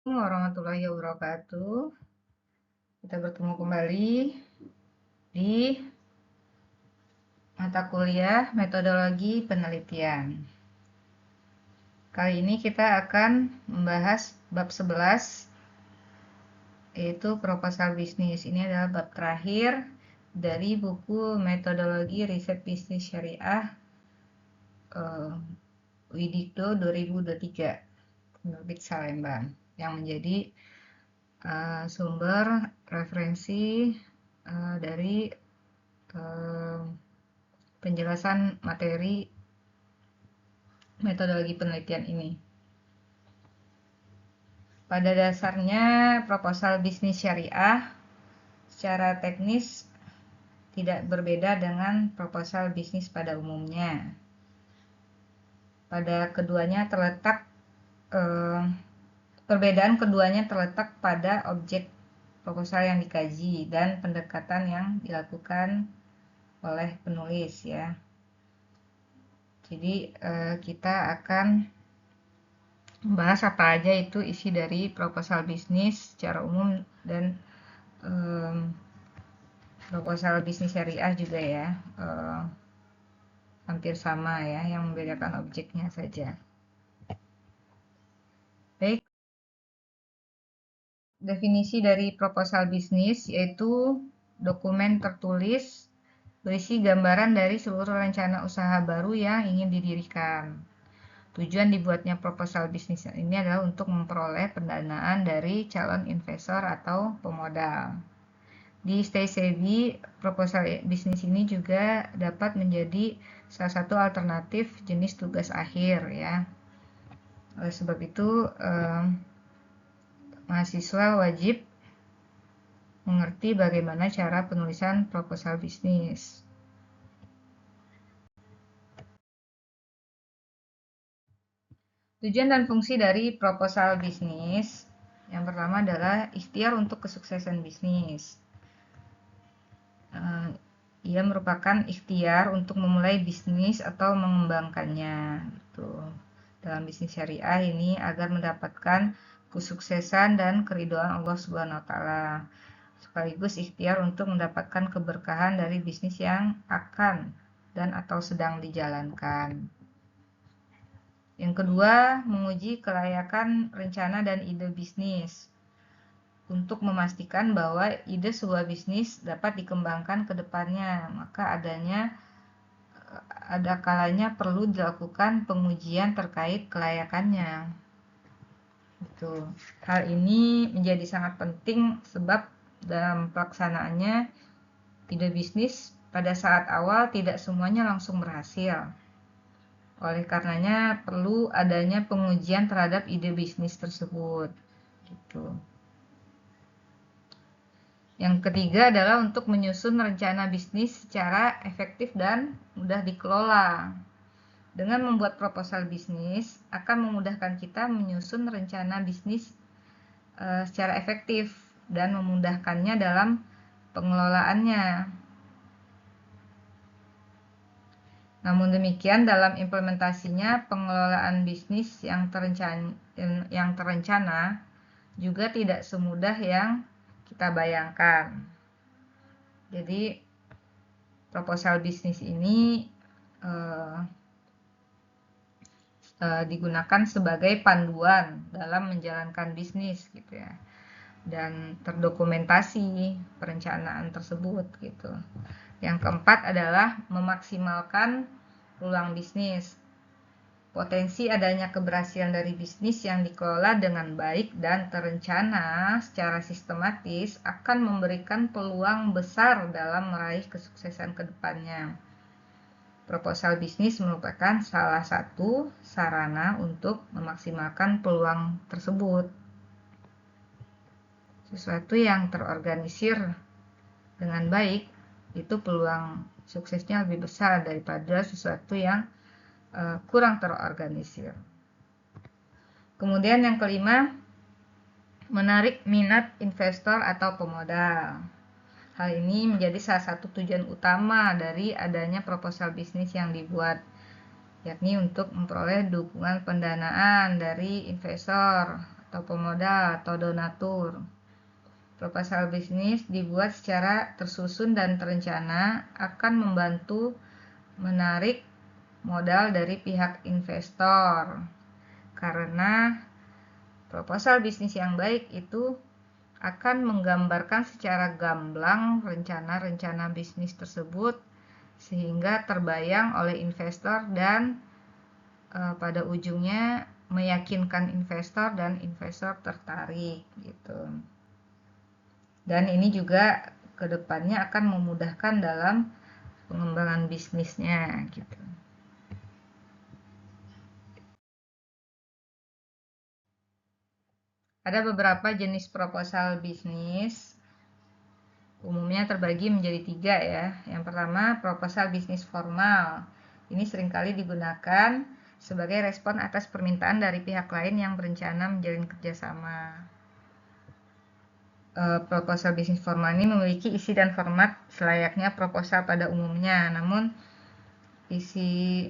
Assalamualaikum warahmatullahi wabarakatuh. Kita bertemu kembali di mata kuliah metodologi penelitian. Kali ini kita akan membahas bab 11, yaitu proposal bisnis. Ini adalah bab terakhir dari buku metodologi riset bisnis syariah Widikdo 2023, penerbit Salemba, yang menjadi sumber referensi dari penjelasan materi metodologi penelitian ini. Pada dasarnya, proposal bisnis syariah secara teknis tidak berbeda dengan proposal bisnis pada umumnya. Perbedaan keduanya terletak pada objek proposal yang dikaji dan pendekatan yang dilakukan oleh penulis, ya. Jadi kita akan membahas apa aja itu isi dari proposal bisnis secara umum dan proposal bisnis syariah juga, ya. Hampir sama, ya, yang membedakan objeknya saja. Baik, definisi dari proposal bisnis yaitu dokumen tertulis berisi gambaran dari seluruh rencana usaha baru yang ingin didirikan. Tujuan dibuatnya proposal bisnis ini adalah untuk memperoleh pendanaan dari calon investor atau pemodal. Di Stay Savvy, proposal bisnis ini juga dapat menjadi salah satu alternatif jenis tugas akhir, ya. Oleh sebab itu, mahasiswa wajib mengerti bagaimana cara penulisan proposal bisnis. Tujuan dan fungsi dari proposal bisnis yang pertama adalah ikhtiar untuk kesuksesan bisnis. Ia merupakan ikhtiar untuk memulai bisnis atau mengembangkannya. Dalam bisnis syariah ini agar mendapatkan kesuksesan dan keridhaan Allah Subhanahu wa taala, sekaligus ikhtiar untuk mendapatkan keberkahan dari bisnis yang akan dan atau sedang dijalankan. Yang kedua, menguji kelayakan rencana dan ide bisnis untuk memastikan bahwa ide sebuah bisnis dapat dikembangkan ke depannya, maka ada kalanya perlu dilakukan pengujian terkait kelayakannya. Hal ini menjadi sangat penting sebab dalam pelaksanaannya ide bisnis pada saat awal tidak semuanya langsung berhasil. Oleh karenanya perlu adanya pengujian terhadap ide bisnis tersebut. Yang ketiga adalah untuk menyusun rencana bisnis secara efektif dan mudah dikelola. Dengan membuat proposal bisnis akan memudahkan kita menyusun rencana bisnis secara efektif dan memudahkannya dalam pengelolaannya. Namun demikian, dalam implementasinya pengelolaan bisnis yang terencana juga tidak semudah yang kita bayangkan. Jadi proposal bisnis ini digunakan sebagai panduan dalam menjalankan bisnis, gitu ya, dan terdokumentasi perencanaan tersebut, gitu. Yang keempat adalah memaksimalkan peluang bisnis. Potensi adanya keberhasilan dari bisnis yang dikelola dengan baik dan terencana secara sistematis akan memberikan peluang besar dalam meraih kesuksesan ke depannya. Proposal bisnis merupakan salah satu sarana untuk memaksimalkan peluang tersebut. Sesuatu yang terorganisir dengan baik itu peluang suksesnya lebih besar daripada sesuatu yang kurang terorganisir. Kemudian yang kelima, menarik minat investor atau pemodal. Hal ini menjadi salah satu tujuan utama dari adanya proposal bisnis yang dibuat, yakni untuk memperoleh dukungan pendanaan dari investor atau pemodal atau donatur. Proposal bisnis dibuat secara tersusun dan terencana akan membantu menarik modal dari pihak investor. Karena proposal bisnis yang baik itu akan menggambarkan secara gamblang rencana-rencana bisnis tersebut sehingga terbayang oleh investor dan pada ujungnya meyakinkan investor dan investor tertarik gitu. Dan ini juga kedepannya akan memudahkan dalam pengembangan bisnisnya gitu. Ada beberapa jenis proposal bisnis, umumnya terbagi menjadi 3 ya. Yang pertama, proposal bisnis formal. Ini seringkali digunakan sebagai respon atas permintaan dari pihak lain yang berencana menjalin kerjasama. Proposal bisnis formal ini memiliki isi dan format selayaknya proposal pada umumnya, namun isi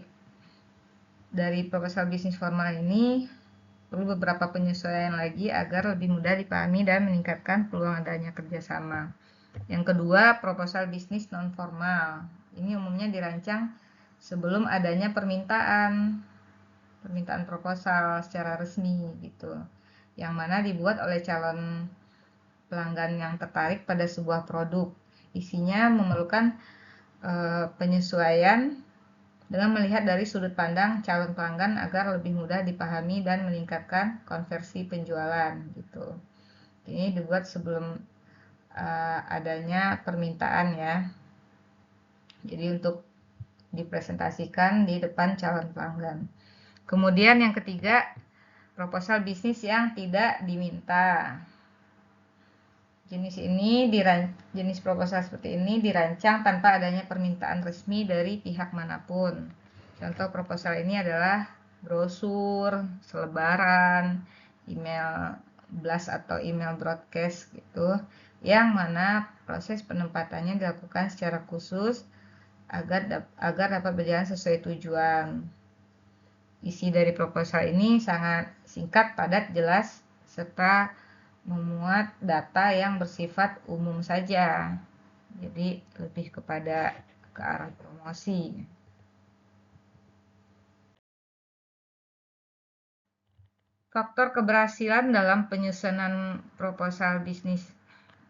dari proposal bisnis formal ini perlu beberapa penyesuaian lagi agar lebih mudah dipahami dan meningkatkan peluang adanya kerjasama. Yang kedua, proposal bisnis non formal. Ini umumnya dirancang sebelum adanya permintaan proposal secara resmi gitu, yang mana dibuat oleh calon pelanggan yang tertarik pada sebuah produk. Isinya memerlukan penyesuaian dengan melihat dari sudut pandang calon pelanggan agar lebih mudah dipahami dan meningkatkan konversi penjualan gitu. Ini dibuat sebelum adanya permintaan ya. Jadi untuk dipresentasikan di depan calon pelanggan. Kemudian yang ketiga, proposal bisnis yang tidak diminta. Jenis proposal seperti ini dirancang tanpa adanya permintaan resmi dari pihak manapun. Contoh proposal ini adalah brosur, selebaran, email blast atau email broadcast gitu, yang mana proses penempatannya dilakukan secara khusus agar dapat berjalan sesuai tujuan. Isi dari proposal ini sangat singkat, padat, jelas, serta memuat data yang bersifat umum saja. Jadi lebih kepada ke arah promosi. Faktor keberhasilan dalam penyusunan proposal bisnis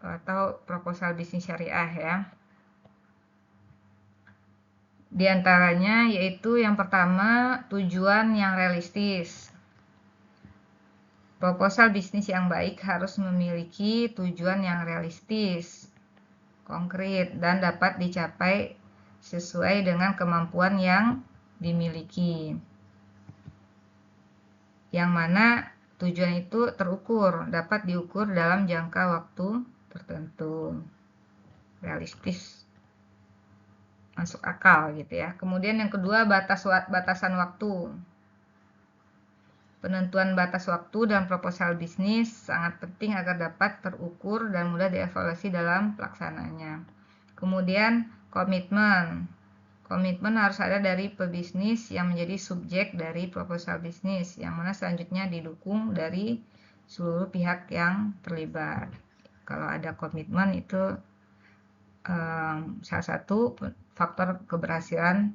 atau proposal bisnis syariah ya. Di antaranya yaitu yang pertama, tujuan yang realistis. Proposal bisnis yang baik harus memiliki tujuan yang realistis, konkret, dan dapat dicapai sesuai dengan kemampuan yang dimiliki. Yang mana tujuan itu terukur, dapat diukur dalam jangka waktu tertentu. Realistis, masuk akal gitu ya. Kemudian yang kedua, batasan waktu. Penentuan batas waktu dalam proposal bisnis sangat penting agar dapat terukur dan mudah dievaluasi dalam pelaksananya. Kemudian komitmen. Komitmen harus ada dari pebisnis yang menjadi subjek dari proposal bisnis, yang mana selanjutnya didukung dari seluruh pihak yang terlibat. Kalau ada komitmen itu salah satu faktor keberhasilan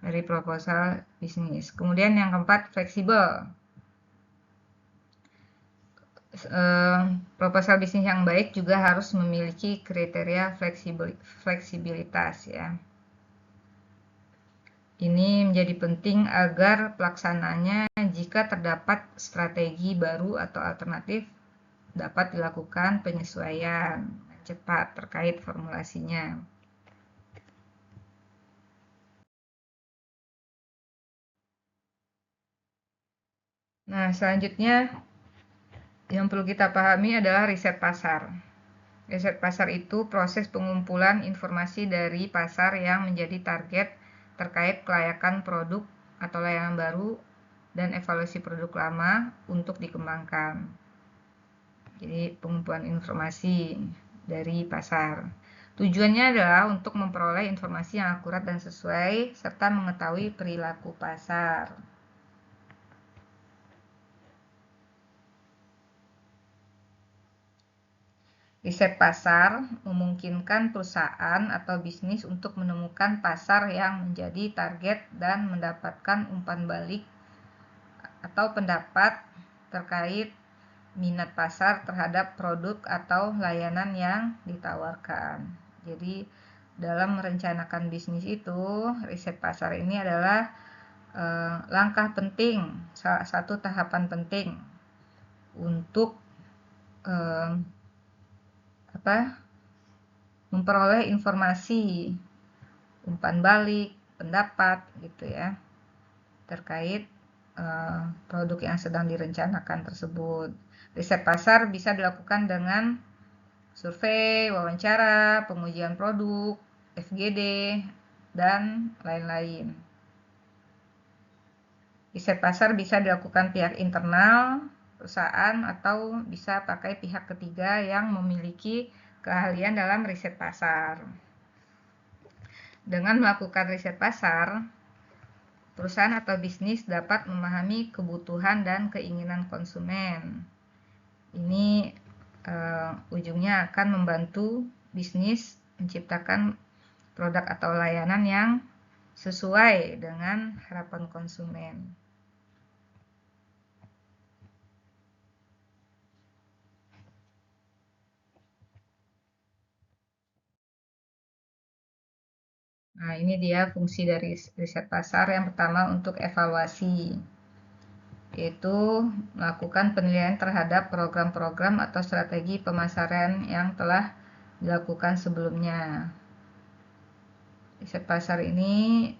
dari proposal bisnis. Kemudian yang keempat, fleksibel. Proposal bisnis yang baik juga harus memiliki kriteria fleksibilitas ya. Ini menjadi penting agar pelaksananya jika terdapat strategi baru atau alternatif dapat dilakukan penyesuaian cepat terkait formulasinya. Nah, selanjutnya yang perlu kita pahami adalah riset pasar. Riset pasar itu proses pengumpulan informasi dari pasar yang menjadi target terkait kelayakan produk atau layanan baru dan evaluasi produk lama untuk dikembangkan. Jadi pengumpulan informasi dari pasar. Tujuannya adalah untuk memperoleh informasi yang akurat dan sesuai serta mengetahui perilaku pasar. Riset pasar memungkinkan perusahaan atau bisnis untuk menemukan pasar yang menjadi target dan mendapatkan umpan balik atau pendapat terkait minat pasar terhadap produk atau layanan yang ditawarkan. Jadi dalam merencanakan bisnis itu, riset pasar ini adalah langkah penting, salah satu tahapan penting untuk memperoleh informasi, umpan balik, pendapat gitu ya, terkait produk yang sedang direncanakan tersebut. Riset pasar bisa dilakukan dengan survei, wawancara, pengujian produk, FGD, dan lain-lain. Riset pasar bisa dilakukan pihak internal perusahaan atau bisa pakai pihak ketiga yang memiliki keahlian dalam riset pasar. Dengan melakukan riset pasar, perusahaan atau bisnis dapat memahami kebutuhan dan keinginan konsumen. Ini ujungnya akan membantu bisnis menciptakan produk atau layanan yang sesuai dengan harapan konsumen. Nah, ini dia fungsi dari riset pasar. Yang pertama untuk evaluasi, yaitu melakukan penilaian terhadap program-program atau strategi pemasaran yang telah dilakukan sebelumnya. Riset pasar ini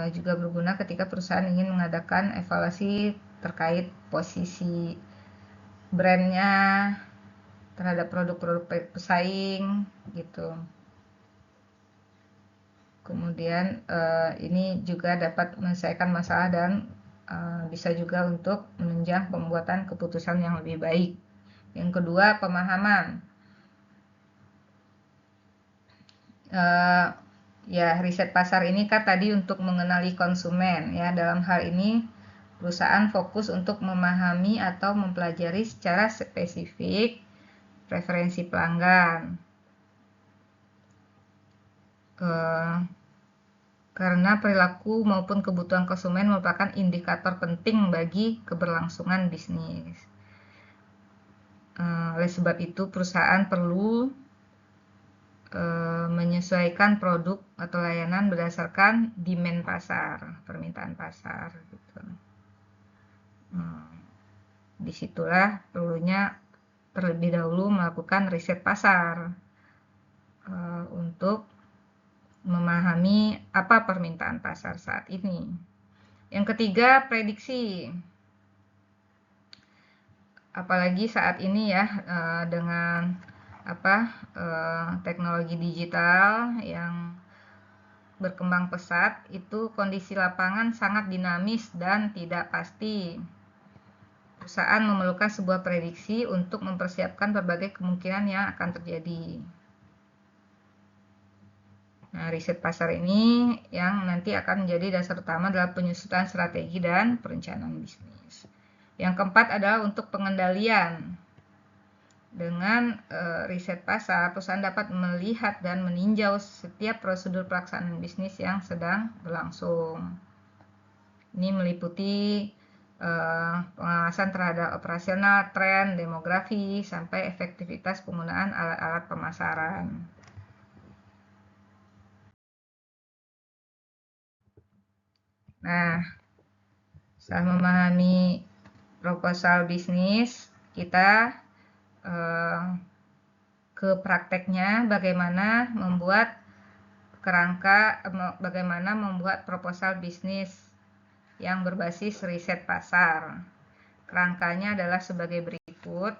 juga berguna ketika perusahaan ingin mengadakan evaluasi terkait posisi brandnya terhadap produk-produk pesaing gitu. Kemudian ini juga dapat menyelesaikan masalah dan bisa juga untuk menunjang pembuatan keputusan yang lebih baik. Yang kedua, pemahaman. Ya, riset pasar ini kan tadi untuk mengenali konsumen ya. Dalam hal ini perusahaan fokus untuk memahami atau mempelajari secara spesifik preferensi pelanggan. Karena perilaku maupun kebutuhan konsumen merupakan indikator penting bagi keberlangsungan bisnis. Oleh sebab itu, perusahaan perlu menyesuaikan produk atau layanan berdasarkan demand pasar, permintaan pasar gitu. Disitulah perlunya terlebih dahulu melakukan riset pasar untuk memahami apa permintaan pasar saat ini. Yang ketiga, prediksi. Apalagi saat ini ya dengan teknologi digital yang berkembang pesat, itu kondisi lapangan sangat dinamis dan tidak pasti. Perusahaan memerlukan sebuah prediksi untuk mempersiapkan berbagai kemungkinan yang akan terjadi. Nah, riset pasar ini yang nanti akan menjadi dasar utama dalam penyusunan strategi dan perencanaan bisnis. Yang keempat adalah untuk pengendalian. Dengan riset pasar, perusahaan dapat melihat dan meninjau setiap prosedur pelaksanaan bisnis yang sedang berlangsung. Ini meliputi pengawasan terhadap operasional, tren, demografi, sampai efektivitas penggunaan alat-alat pemasaran. Nah, setelah memahami proposal bisnis, kita ke prakteknya bagaimana membuat bagaimana membuat proposal bisnis yang berbasis riset pasar. Kerangkanya adalah sebagai berikut.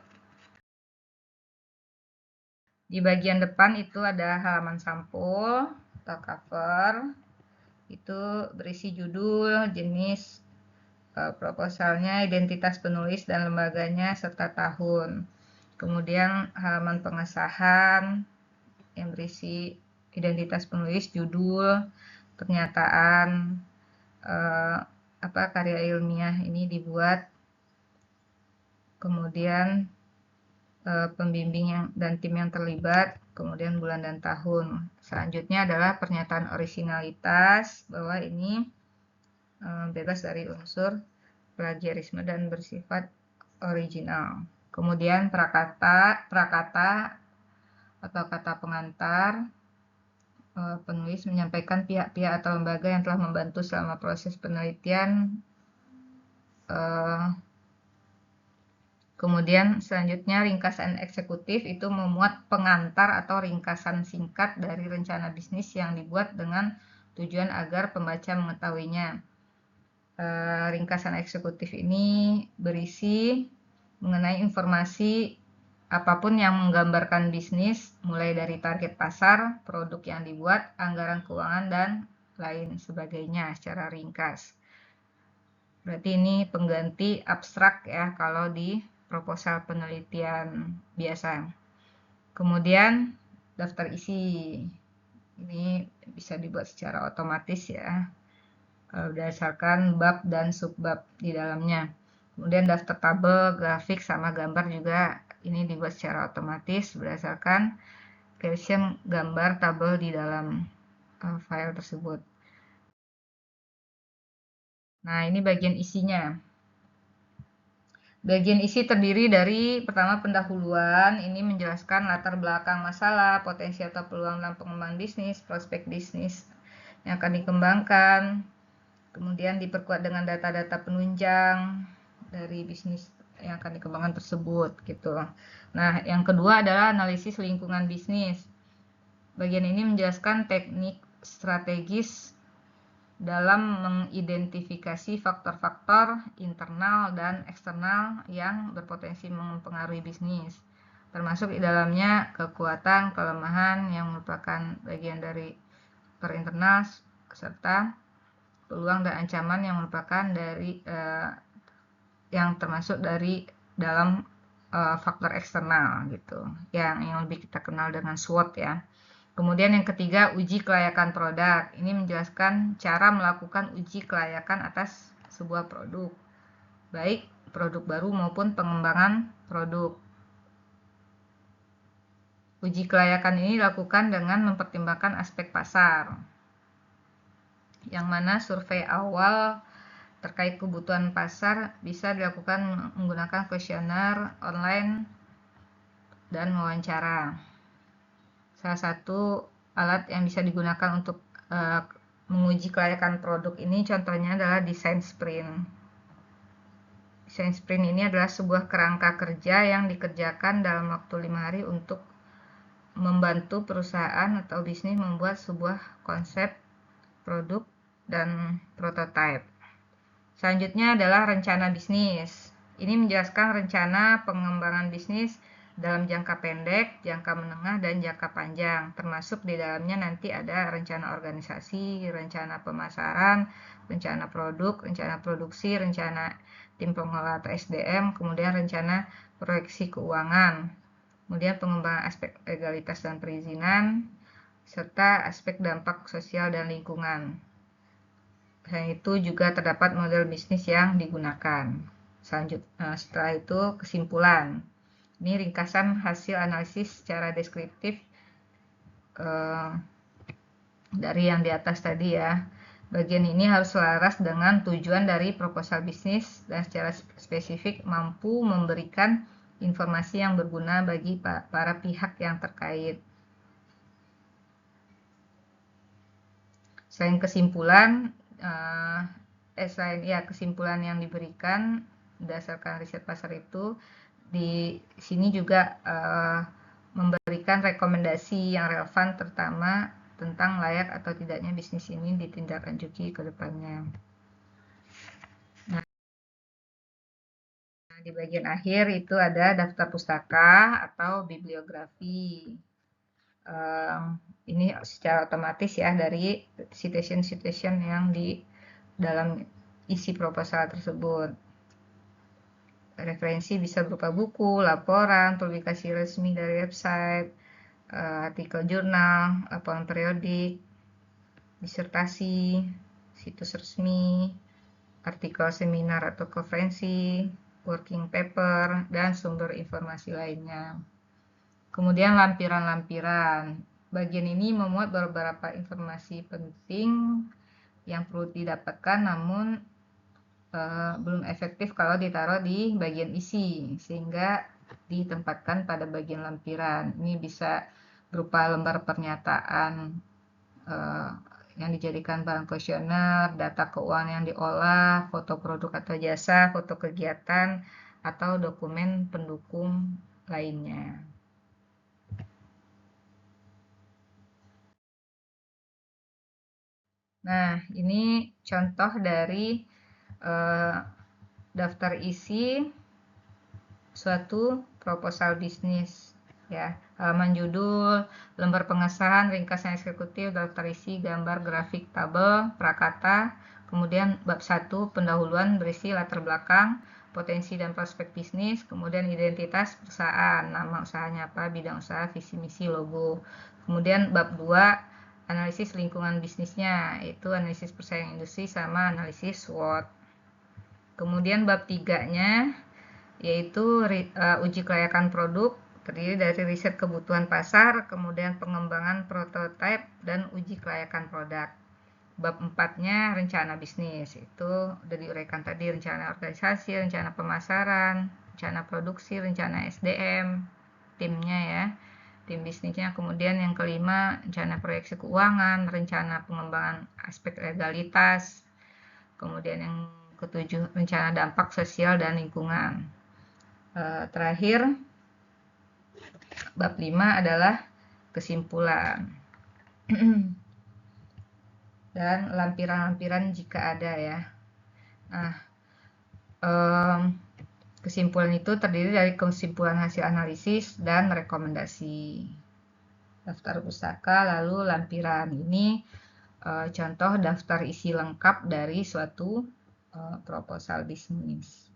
Di bagian depan itu ada halaman sampul atau cover. Itu berisi judul, jenis proposalnya, identitas penulis dan lembaganya, serta tahun. Kemudian halaman pengesahan yang berisi identitas penulis, judul, pernyataan, karya ilmiah ini dibuat, kemudian pembimbing dan tim yang terlibat, kemudian bulan dan tahun. Selanjutnya adalah pernyataan orisinalitas, bahwa ini bebas dari unsur plagiarisme dan bersifat original. Kemudian prakata atau kata pengantar, penulis menyampaikan pihak-pihak atau lembaga yang telah membantu selama proses penelitian. Kemudian selanjutnya ringkasan eksekutif itu memuat pengantar atau ringkasan singkat dari rencana bisnis yang dibuat dengan tujuan agar pembaca mengetahuinya. Ringkasan eksekutif ini berisi mengenai informasi apapun yang menggambarkan bisnis, mulai dari target pasar, produk yang dibuat, anggaran keuangan, dan lain sebagainya secara ringkas. Berarti ini pengganti abstrak ya kalau di proposal penelitian biasa. Kemudian daftar isi. Ini bisa dibuat secara otomatis ya, berdasarkan bab dan subbab di dalamnya. Kemudian daftar tabel, grafik, sama gambar juga ini dibuat secara otomatis berdasarkan caption, gambar, tabel di dalam file tersebut. Nah, ini bagian isinya. Bagian isi terdiri dari pertama pendahuluan, ini menjelaskan latar belakang masalah, potensi atau peluang dalam pengembangan bisnis, prospek bisnis yang akan dikembangkan, kemudian diperkuat dengan data-data penunjang dari bisnis yang akan dikembangkan tersebut gitu. Nah, yang kedua adalah analisis lingkungan bisnis. Bagian ini menjelaskan teknik strategis dalam mengidentifikasi faktor-faktor internal dan eksternal yang berpotensi mempengaruhi bisnis, termasuk di dalamnya kekuatan, kelemahan yang merupakan bagian dari faktor internal, serta peluang dan ancaman yang merupakan dari yang termasuk dari dalam faktor eksternal gitu, yang lebih kita kenal dengan SWOT ya. Kemudian yang ketiga, uji kelayakan produk. Ini menjelaskan cara melakukan uji kelayakan atas sebuah produk, baik produk baru maupun pengembangan produk. Uji kelayakan ini dilakukan dengan mempertimbangkan aspek pasar, yang mana survei awal terkait kebutuhan pasar bisa dilakukan menggunakan kuesioner online dan wawancara. Salah satu alat yang bisa digunakan untuk menguji kelayakan produk ini contohnya adalah design sprint. Design sprint ini adalah sebuah kerangka kerja yang dikerjakan dalam waktu 5 hari untuk membantu perusahaan atau bisnis membuat sebuah konsep produk dan prototipe. Selanjutnya adalah rencana bisnis. Ini menjelaskan rencana pengembangan bisnis dalam jangka pendek, jangka menengah, dan jangka panjang. Termasuk di dalamnya nanti ada rencana organisasi, rencana pemasaran, rencana produk, rencana produksi, rencana tim pengelola atau SDM, kemudian rencana proyeksi keuangan, kemudian pengembangan aspek legalitas dan perizinan, serta aspek dampak sosial dan lingkungan. Selain itu juga terdapat model bisnis yang digunakan. Setelah itu kesimpulan. Ini ringkasan hasil analisis secara deskriptif dari yang di atas tadi ya. Bagian ini harus selaras dengan tujuan dari proposal bisnis dan secara spesifik mampu memberikan informasi yang berguna bagi para pihak yang terkait. Selain kesimpulan, kesimpulan yang diberikan berdasarkan riset pasar itu, di sini juga memberikan rekomendasi yang relevan, terutama tentang layak atau tidaknya bisnis ini ditindaklanjuti ke depannya. Nah, di bagian akhir itu ada daftar pustaka atau bibliografi. Ini secara otomatis ya dari citation yang di dalam isi proposal tersebut. Referensi bisa berupa buku, laporan, publikasi resmi dari website, artikel jurnal, laporan periodik, disertasi, situs resmi, artikel seminar atau konferensi, working paper, dan sumber informasi lainnya. Kemudian lampiran-lampiran. Bagian ini memuat beberapa informasi penting yang perlu didapatkan, namun belum efektif kalau ditaruh di bagian isi, sehingga ditempatkan pada bagian lampiran. Ini bisa berupa lembar pernyataan yang dijadikan bahan kuesioner, data keuangan yang diolah, foto produk atau jasa, foto kegiatan, atau dokumen pendukung lainnya. Nah, ini contoh dari daftar isi suatu proposal bisnis, ya. Halaman judul, lembar pengesahan, ringkasan eksekutif, daftar isi, gambar, grafik, tabel, prakata. Kemudian bab 1 pendahuluan berisi latar belakang, potensi dan prospek bisnis, kemudian identitas perusahaan, nama usahanya apa, bidang usaha, visi misi, logo. Kemudian bab 2 analisis lingkungan bisnisnya, yaitu analisis persaingan industri sama analisis SWOT. Kemudian bab 3-nya yaitu uji kelayakan produk, terdiri dari riset kebutuhan pasar, kemudian pengembangan prototipe, dan uji kelayakan produk. Bab 4-nya rencana bisnis, itu udah diuraikan tadi, rencana organisasi, rencana pemasaran, rencana produksi, rencana SDM, timnya ya, tim bisnisnya. Kemudian yang kelima, rencana proyeksi keuangan, rencana pengembangan aspek legalitas. Kemudian yang ketujuh, rencana dampak sosial dan lingkungan. Terakhir, bab 5 adalah kesimpulan dan lampiran-lampiran jika ada ya. Nah, kesimpulan itu terdiri dari kesimpulan hasil analisis dan rekomendasi. Daftar pustaka, lalu lampiran. Ini contoh daftar isi lengkap dari suatu proposal bisnis.